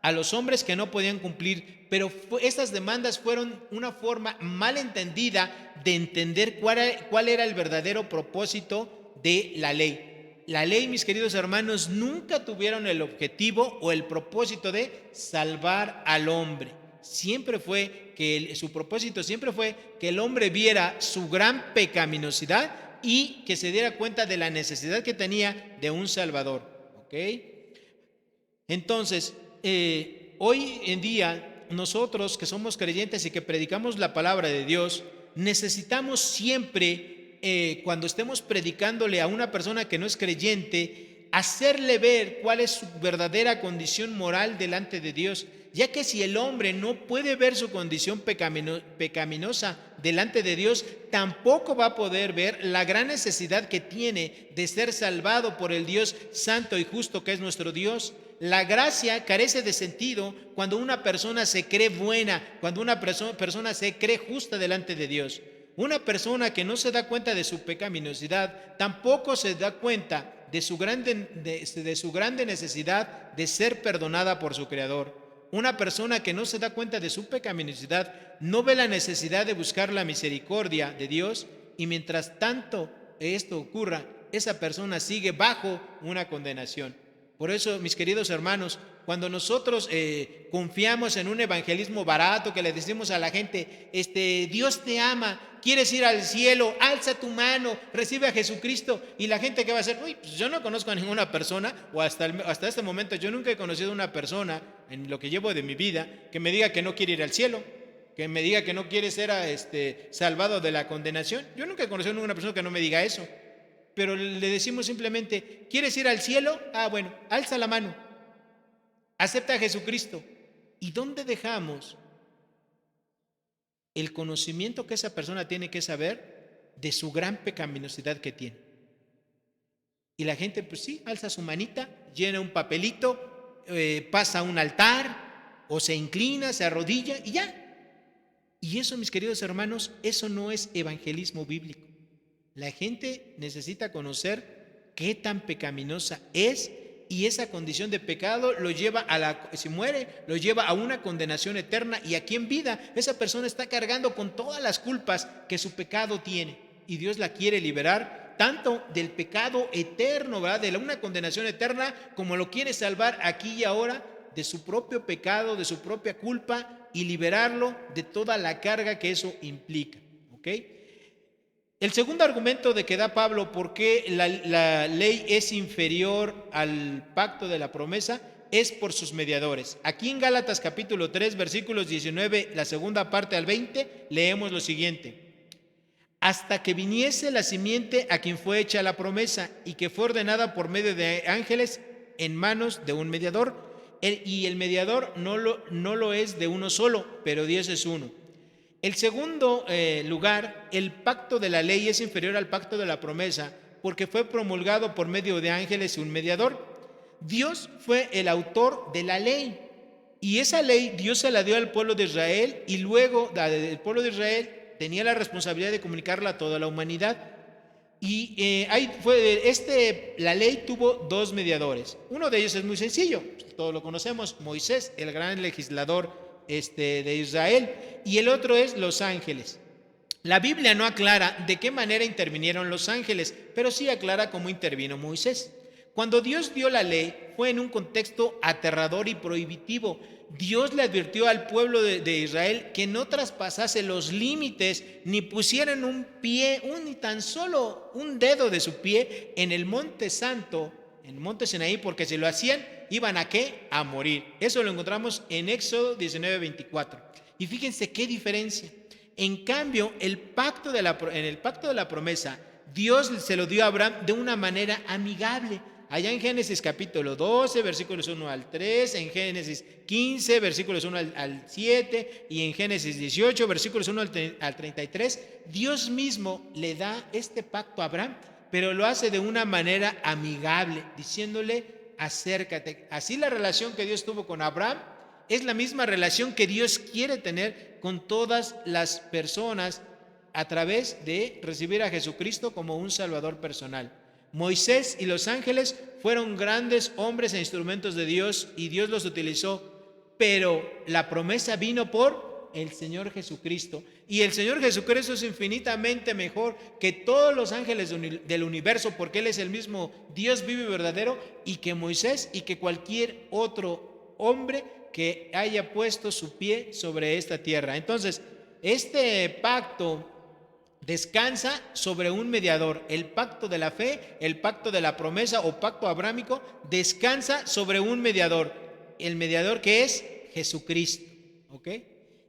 a los hombres que no podían cumplir, pero estas demandas fueron una forma mal entendida de entender cuál era el verdadero propósito de la ley. La ley, mis queridos hermanos, nunca tuvieron el objetivo o el propósito de salvar al hombre. Su propósito siempre fue que el hombre viera su gran pecaminosidad y que se diera cuenta de la necesidad que tenía de un Salvador. ¿Ok? Entonces, hoy en día, nosotros que somos creyentes y que predicamos la palabra de Dios, necesitamos siempre, cuando estemos predicándole a una persona que no es creyente, hacerle ver cuál es su verdadera condición moral delante de Dios, ya que si el hombre no puede ver su condición pecaminosa delante de Dios, tampoco va a poder ver la gran necesidad que tiene de ser salvado por el Dios santo y justo que es nuestro Dios. La gracia carece de sentido cuando una persona se cree buena, cuando una persona se cree justa delante de Dios. Una persona que no se da cuenta de su pecaminosidad tampoco se da cuenta de su grande necesidad de ser perdonada por su Creador. Una persona que no se da cuenta de su pecaminosidad no ve la necesidad de buscar la misericordia de Dios, y mientras tanto esto ocurra, esa persona sigue bajo una condenación. Por eso, mis queridos hermanos, cuando nosotros confiamos en un evangelismo barato, que le decimos a la gente, Dios te ama, quieres ir al cielo, alza tu mano, recibe a Jesucristo, y la gente, ¿qué va a hacer? Uy, pues yo no conozco a ninguna persona, o hasta este momento yo nunca he conocido a una persona en lo que llevo de mi vida que me diga que no quiere ir al cielo, que me diga que no quiere ser salvado de la condenación. Yo nunca he conocido a ninguna persona que no me diga eso. Pero le decimos simplemente, ¿quieres ir al cielo? Ah, bueno, alza la mano, acepta a Jesucristo. ¿Y dónde dejamos el conocimiento que esa persona tiene que saber de su gran pecaminosidad que tiene? Y la gente, pues sí, alza su manita, llena un papelito, pasa a un altar, o se inclina, se arrodilla y ya. Y eso, mis queridos hermanos, eso no es evangelismo bíblico. La gente necesita conocer qué tan pecaminosa es, y esa condición de pecado lo lleva si muere, lo lleva a una condenación eterna, y aquí en vida esa persona está cargando con todas las culpas que su pecado tiene, y Dios la quiere liberar tanto del pecado eterno, ¿verdad?, de una condenación eterna, como lo quiere salvar aquí y ahora de su propio pecado, de su propia culpa, y liberarlo de toda la carga que eso implica. ¿Ok? El segundo argumento de que da Pablo por qué la ley es inferior al pacto de la promesa es por sus mediadores. Aquí en Gálatas capítulo 3, versículos 19, la segunda parte al 20, leemos lo siguiente: hasta que viniese la simiente a quien fue hecha la promesa, y que fue ordenada por medio de ángeles en manos de un mediador. Y el mediador no lo es de uno solo, pero Dios es uno. El segundo lugar, el pacto de la ley es inferior al pacto de la promesa porque fue promulgado por medio de ángeles y un mediador. Dios fue el autor de la ley y esa ley Dios se la dio al pueblo de Israel y luego el pueblo de Israel tenía la responsabilidad de comunicarla a toda la humanidad. Y la ley tuvo dos mediadores. Uno de ellos es muy sencillo, todos lo conocemos, Moisés, el gran legislador de Israel, y el otro es los ángeles. La Biblia no aclara de qué manera intervinieron los ángeles, pero sí aclara cómo intervino Moisés. Cuando Dios dio la ley fue en un contexto aterrador y prohibitivo. Dios le advirtió al pueblo de Israel que no traspasase los límites ni pusieran un pie, ni tan solo un dedo de su pie en el monte santo, en el monte Sinaí, porque si lo hacían, ¿iban a qué? A morir. Eso lo encontramos en Éxodo 19:24. Y fíjense qué diferencia. En cambio, en el pacto de la promesa, Dios se lo dio a Abraham de una manera amigable. Allá en Génesis capítulo 12, versículos 1 al 3, en Génesis 15, versículos 1 al 7, y en Génesis 18, versículos 1 al 33, Dios mismo le da este pacto a Abraham, pero lo hace de una manera amigable, diciéndole, acércate. Así la relación que Dios tuvo con Abraham es la misma relación que Dios quiere tener con todas las personas a través de recibir a Jesucristo como un Salvador personal. Moisés y los ángeles fueron grandes hombres e instrumentos de Dios y Dios los utilizó, pero la promesa vino por el Señor Jesucristo, y el Señor Jesucristo es infinitamente mejor que todos los ángeles del universo, porque Él es el mismo Dios vivo y verdadero, y que Moisés y que cualquier otro hombre que haya puesto su pie sobre esta tierra. Entonces, este pacto descansa sobre un mediador. El pacto de la fe, el pacto de la promesa o pacto abrámico descansa sobre un mediador. El mediador que es Jesucristo. ¿Ok?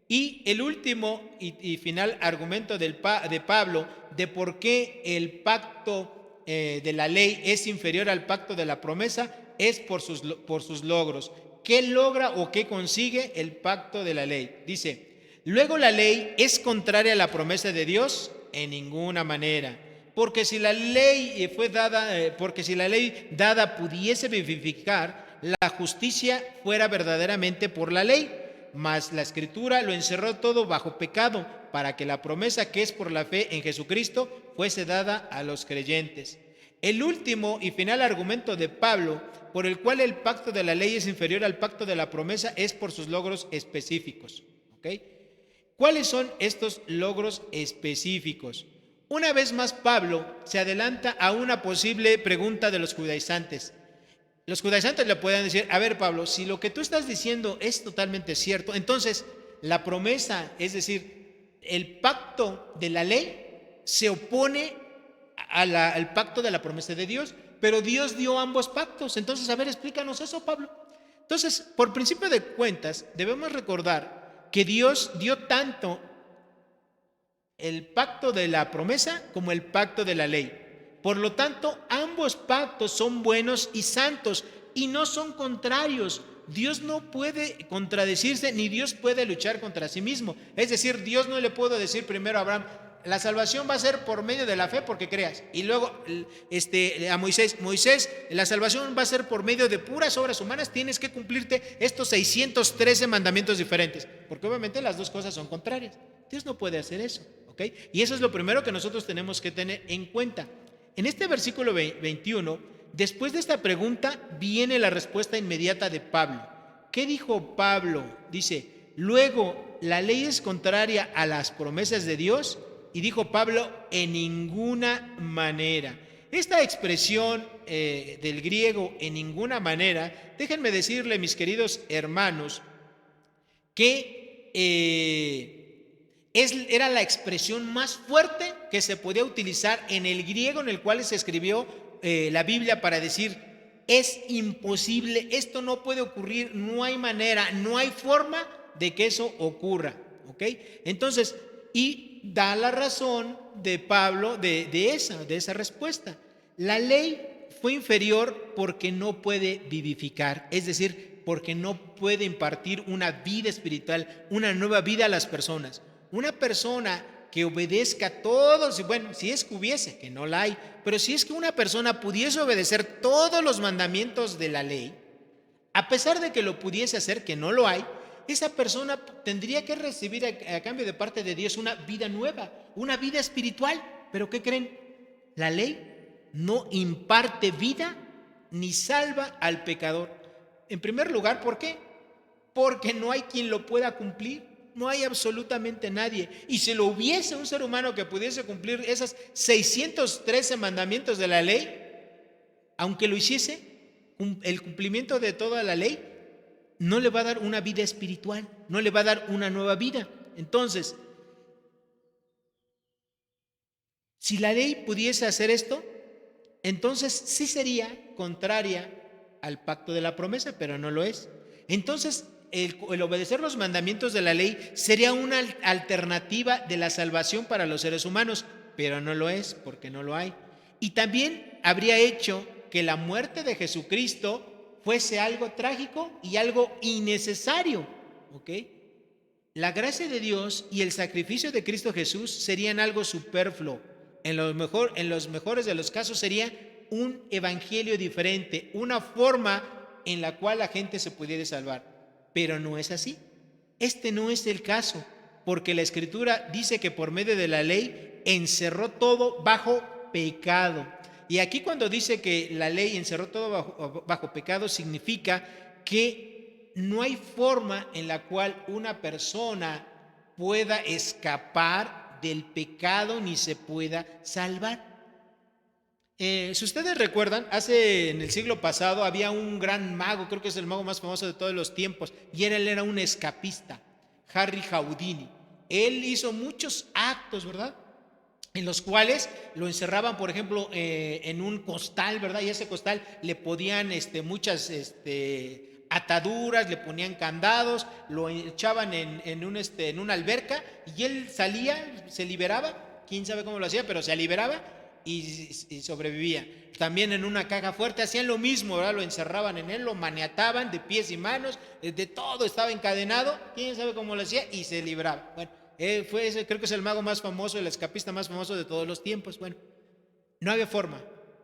Y el último y final argumento de Pablo de por qué el pacto de la ley es inferior al pacto de la promesa es por sus logros. ¿Qué logra o qué consigue el pacto de la ley? Dice, luego la ley es contraria a la promesa de Dios en ninguna manera, porque si la ley dada pudiese vivificar, la justicia fuera verdaderamente por la ley, mas la Escritura lo encerró todo bajo pecado, para que la promesa que es por la fe en Jesucristo fuese dada a los creyentes. El último y final argumento de Pablo por el cual el pacto de la ley es inferior al pacto de la promesa es por sus logros específicos. ¿Ok? ¿Cuáles son estos logros específicos? Una vez más, Pablo se adelanta a una posible pregunta de los judaizantes. Los judaizantes le pueden decir, a ver, Pablo, si lo que tú estás diciendo es totalmente cierto, entonces la promesa, es decir, el pacto de la ley se opone al pacto de la promesa de Dios, pero Dios dio ambos pactos. Entonces, a ver, explícanos eso, Pablo. Entonces, por principio de cuentas, debemos recordar que Dios dio tanto el pacto de la promesa como el pacto de la ley. Por lo tanto, ambos pactos son buenos y santos y no son contrarios. Dios no puede contradecirse ni Dios puede luchar contra sí mismo. Es decir, Dios no le puede decir primero a Abraham, la salvación va a ser por medio de la fe porque creas. Y luego a Moisés, la salvación va a ser por medio de puras obras humanas. Tienes que cumplirte estos 613 mandamientos diferentes. Porque obviamente las dos cosas son contrarias. Dios no puede hacer eso. ¿Ok? Y eso es lo primero que nosotros tenemos que tener en cuenta. En este versículo 21, después de esta pregunta, viene la respuesta inmediata de Pablo. ¿Qué dijo Pablo? Dice, luego, ¿la ley es contraria a las promesas de Dios? Y dijo Pablo, en ninguna manera. Esta expresión del griego, en ninguna manera, déjenme decirle, mis queridos hermanos, que era la expresión más fuerte que se podía utilizar en el griego en el cual se escribió la Biblia para decir, es imposible, esto no puede ocurrir, no hay manera, no hay forma de que eso ocurra. ¿Ok? Entonces, y da la razón de Pablo de esa respuesta. La ley fue inferior porque no puede vivificar, es decir, porque no puede impartir una vida espiritual, una nueva vida a las personas. Una persona que obedezca todos, bueno, si es que hubiese, que no la hay, pero si es que una persona pudiese obedecer todos los mandamientos de la ley, a pesar de que lo pudiese hacer, que no lo hay, esa persona tendría que recibir a cambio de parte de Dios una vida nueva, una vida espiritual. Pero ¿qué creen? La ley no imparte vida ni salva al pecador. En primer lugar, ¿por qué? Porque no hay quien lo pueda cumplir. No hay absolutamente nadie. Y si lo hubiese un ser humano que pudiese cumplir esos 613 mandamientos de la ley, aunque lo hiciese, el cumplimiento de toda la ley no le va a dar una vida espiritual, no le va a dar una nueva vida. Entonces, si la ley pudiese hacer esto, entonces sí sería contraria al pacto de la promesa, pero no lo es. Entonces, el obedecer los mandamientos de la ley sería una alternativa de la salvación para los seres humanos, pero no lo es, porque no lo hay. Y también habría hecho que la muerte de Jesucristo fuese algo trágico y algo innecesario, ¿ok? La gracia de Dios y el sacrificio de Cristo Jesús serían algo superfluo. En los mejores de los casos sería un evangelio diferente, una forma en la cual la gente se pudiera salvar. Pero no es así. Este no es el caso, porque la Escritura dice que por medio de la ley encerró todo bajo pecado. Y aquí cuando dice que la ley encerró todo bajo pecado, significa que no hay forma en la cual una persona pueda escapar del pecado ni se pueda salvar. Si ustedes recuerdan, en el siglo pasado había un gran mago, creo que es el mago más famoso de todos los tiempos, y él era un escapista, Harry Houdini. Él hizo muchos actos, ¿verdad?, en los cuales lo encerraban, por ejemplo, en un costal, ¿verdad? Y a ese costal le podían muchas ataduras, le ponían candados, lo echaban en una alberca y él salía, se liberaba, quién sabe cómo lo hacía, pero se liberaba y sobrevivía. También en una caja fuerte hacían lo mismo, ¿verdad? Lo encerraban en él, lo maniataban de pies y manos, de todo estaba encadenado, quién sabe cómo lo hacía y se libraba. Bueno, creo que es el mago más famoso, el escapista más famoso de todos los tiempos. Bueno, no había forma,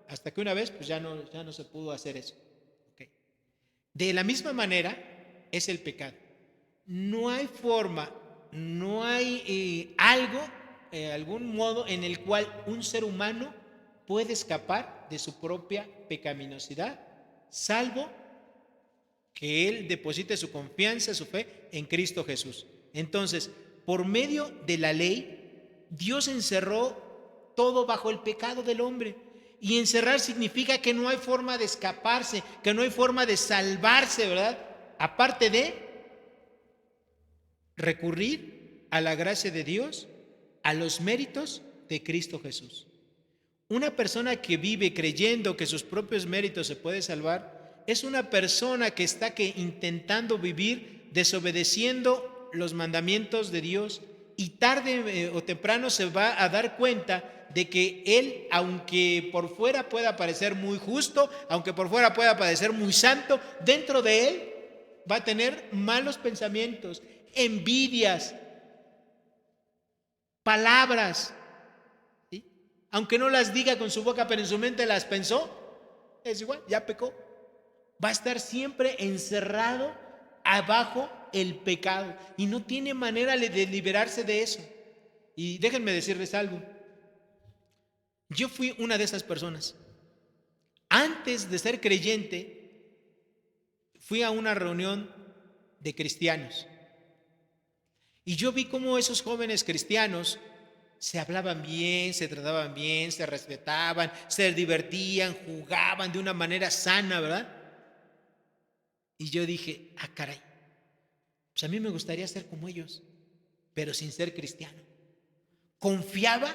hasta que una vez pues ya no se pudo hacer eso. Okay. De la misma manera es el pecado. No hay forma, no hay algún modo en el cual un ser humano puede escapar de su propia pecaminosidad, salvo que él deposite su confianza, su fe en Cristo Jesús. Entonces, por medio de la ley, Dios encerró todo bajo el pecado del hombre. Y encerrar significa que no hay forma de escaparse, que no hay forma de salvarse, ¿verdad? Aparte de recurrir a la gracia de Dios, a los méritos de Cristo Jesús. Una persona que vive creyendo que sus propios méritos se puede salvar es una persona que está intentando vivir desobedeciendo los mandamientos de Dios, y tarde o temprano se va a dar cuenta de que él, aunque por fuera pueda parecer muy justo, aunque por fuera pueda parecer muy santo, dentro de él va a tener malos pensamientos, envidias, palabras, ¿sí? Aunque no las diga con su boca, pero en su mente las pensó, es igual, ya pecó. Va a estar siempre encerrado abajo el pecado y no tiene manera de liberarse de eso. Y déjenme decirles algo. Yo fui una de esas personas. Antes de ser creyente, fui a una reunión de cristianos. Y yo vi cómo esos jóvenes cristianos se hablaban bien, se trataban bien, se respetaban, se divertían, jugaban de una manera sana, ¿verdad? Y yo dije, caray, pues a mí me gustaría ser como ellos, pero sin ser cristiano. Confiaba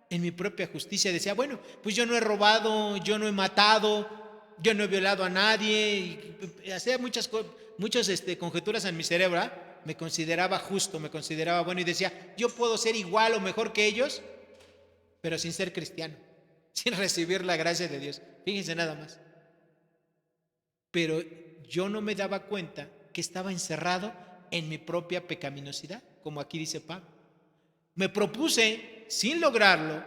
en mi propia justicia. Decía, bueno, pues yo no he robado, yo no he matado, yo no he violado a nadie. Y hacía muchas conjeturas en mi cerebro, ¿eh? Me consideraba justo, me consideraba bueno y decía, yo puedo ser igual o mejor que ellos, pero sin ser cristiano, sin recibir la gracia de Dios. Fíjense nada más. Pero yo no me daba cuenta que estaba encerrado en mi propia pecaminosidad, como aquí dice Pablo. Me propuse, sin lograrlo,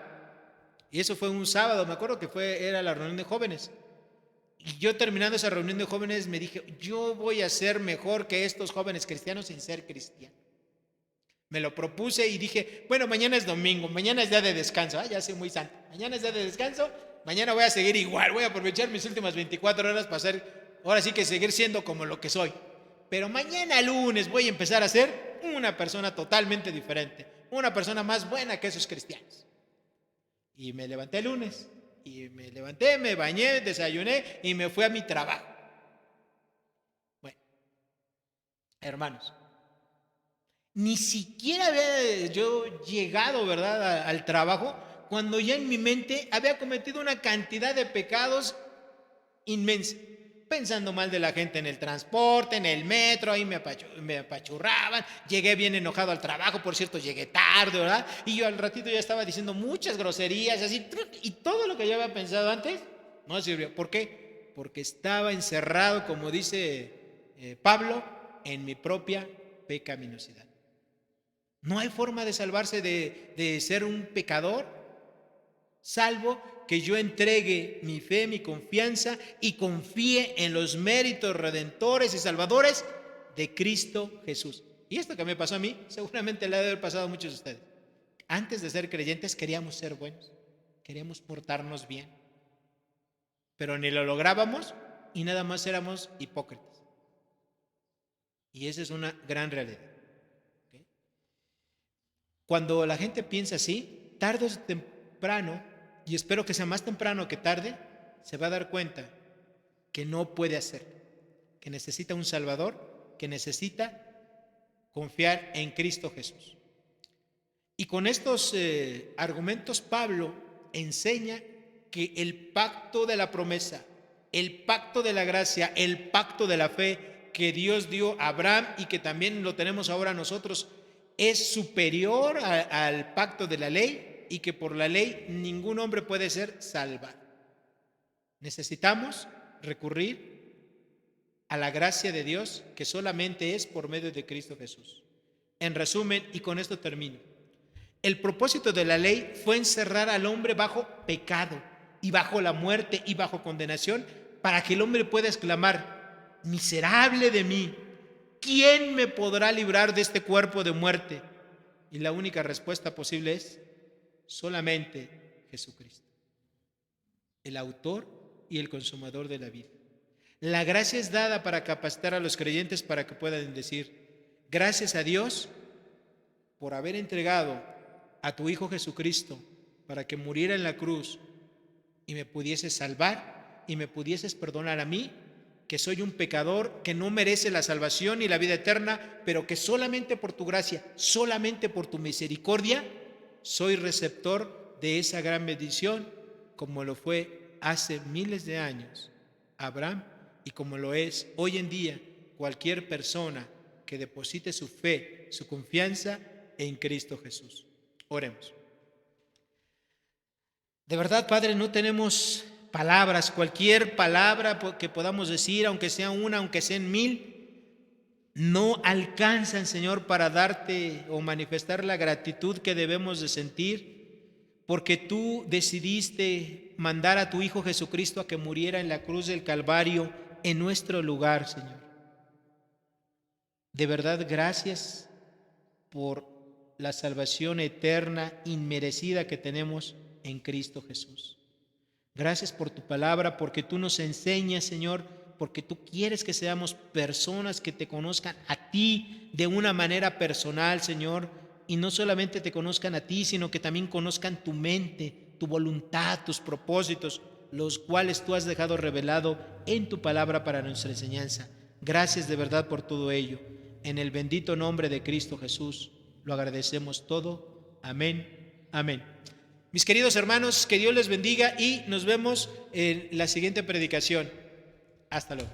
y eso fue un sábado, me acuerdo que era la reunión de jóvenes. Y yo terminando esa reunión de jóvenes me dije, yo voy a ser mejor que estos jóvenes cristianos sin ser cristiano. Me lo propuse y dije, bueno, mañana es domingo, mañana es día de descanso, ya soy muy santo, mañana es día de descanso, mañana voy a seguir igual, voy a aprovechar mis últimas 24 horas para ahora sí que seguir siendo como lo que soy. Pero mañana lunes voy a empezar a ser una persona totalmente diferente, una persona más buena que esos cristianos. Y me levanté el lunes, y me bañé, desayuné y me fui a mi trabajo. Bueno, hermanos, ni siquiera había yo llegado, ¿verdad?, al trabajo, cuando ya en mi mente había cometido una cantidad de pecados inmensa. Pensando mal de la gente en el transporte, en el metro, ahí me apachurraban, llegué bien enojado al trabajo, por cierto, llegué tarde, ¿verdad? Y yo al ratito ya estaba diciendo muchas groserías, así, y todo lo que yo había pensado antes no sirvió. ¿Por qué? Porque estaba encerrado, como dice Pablo, en mi propia pecaminosidad. No hay forma de salvarse de ser un pecador, salvo que yo entregue mi fe, mi confianza y confíe en los méritos redentores y salvadores de Cristo Jesús. Y esto que me pasó a mí, seguramente le ha de haber pasado a muchos de ustedes. Antes de ser creyentes queríamos ser buenos, queríamos portarnos bien, pero ni lo lográbamos y nada más éramos hipócritas. Y esa es una gran realidad. ¿Okay? Cuando la gente piensa así, tarde o temprano, y espero que sea más temprano que tarde, se va a dar cuenta que no puede hacer, que necesita un Salvador, que necesita confiar en Cristo Jesús. Y con estos argumentos Pablo enseña que el pacto de la promesa, el pacto de la gracia, el pacto de la fe que Dios dio a Abraham y que también lo tenemos ahora nosotros, es superior al pacto de la ley, y que por la ley ningún hombre puede ser salvado. Necesitamos recurrir a la gracia de Dios, que solamente es por medio de Cristo Jesús. En resumen, y con esto termino, el propósito de la ley fue encerrar al hombre bajo pecado y bajo la muerte y bajo condenación, para que el hombre pueda exclamar: miserable de mí, ¿quién me podrá librar de este cuerpo de muerte? Y la única respuesta posible es solamente Jesucristo, el autor y el consumador de la vida. La gracia es dada para capacitar a los creyentes para que puedan decir: gracias a Dios por haber entregado a tu Hijo Jesucristo para que muriera en la cruz y me pudieses salvar y me pudieses perdonar a mí, que soy un pecador que no merece la salvación y la vida eterna, pero que solamente por tu gracia, solamente por tu misericordia, soy receptor de esa gran bendición, como lo fue hace miles de años Abraham y como lo es hoy en día cualquier persona que deposite su fe, su confianza en Cristo Jesús. Oremos. De verdad, Padre, no tenemos palabras, cualquier palabra que podamos decir, aunque sea una, aunque sean 1000, no alcanzan, Señor, para darte o manifestar la gratitud que debemos de sentir, porque tú decidiste mandar a tu Hijo Jesucristo a que muriera en la cruz del Calvario en nuestro lugar, Señor. De verdad, gracias por la salvación eterna, inmerecida que tenemos en Cristo Jesús. Gracias por tu palabra, porque tú nos enseñas, Señor, porque tú quieres que seamos personas que te conozcan a ti de una manera personal, Señor, y no solamente te conozcan a ti, sino que también conozcan tu mente, tu voluntad, tus propósitos, los cuales tú has dejado revelado en tu palabra para nuestra enseñanza. Gracias de verdad por todo ello. En el bendito nombre de Cristo Jesús lo agradecemos todo. Amén. Amén. Mis queridos hermanos, que Dios les bendiga y nos vemos en la siguiente predicación. Hasta luego.